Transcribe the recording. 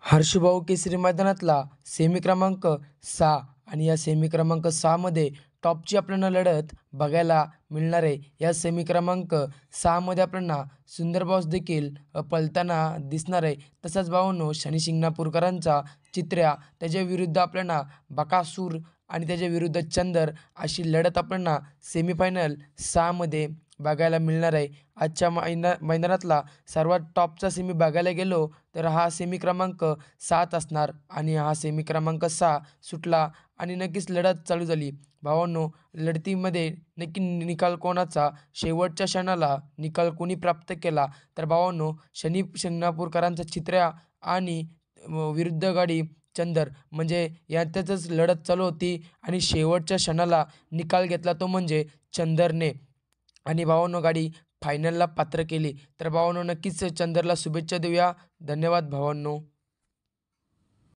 हर्षभाऊ केसरी मैदानातला semi क्रमांक 6 आणि या सेमी क्रमांक 6 मध्ये टॉपची आपल्याला लढत बघायला मिळणार आहे. या सेमी क्रमांक 6 मध्ये आपल्याला सुंदर बॉस देखील पळताना दिसणार आहे. तसंच भावांनो, शनी शिंगणापूरकरांचा चित्र्या त्याच्या विरुद्ध आपल्याला बकासूर आणि त्याच्या विरुद्ध चंदर अशी लढत आपल्याला सेमीफायनल 6 मध्ये बघायला मिळणार आहे. आजच्या मैदानातला सर्वात टॉपचा सेमी बघायला गेलो तर हा सेमी क्रमांक 7 असणार आणि हा सेमी क्रमांक 6 सुटला आणि नक्कीच लढत चालू झाली. भावांनो, लढतीमध्ये नक्की निकाल कोणाचा, शेवटच्या क्षणाला निकाल कोणी प्राप्त केला, तर भावांनो शनी शिंगणापूरकरांचा चित्र्या आणि विरुद्ध गाडी चंदर म्हणजे यांच्यातच लढत चालू होती आणि शेवटच्या क्षणाला निकाल घेतला तो म्हणजे चंदरने. आणि भावांनो, गाडी फायनलला पात्र केली. तर भावांनो, नक्कीच चंदरला शुभेच्छा देऊया. धन्यवाद भावांनो.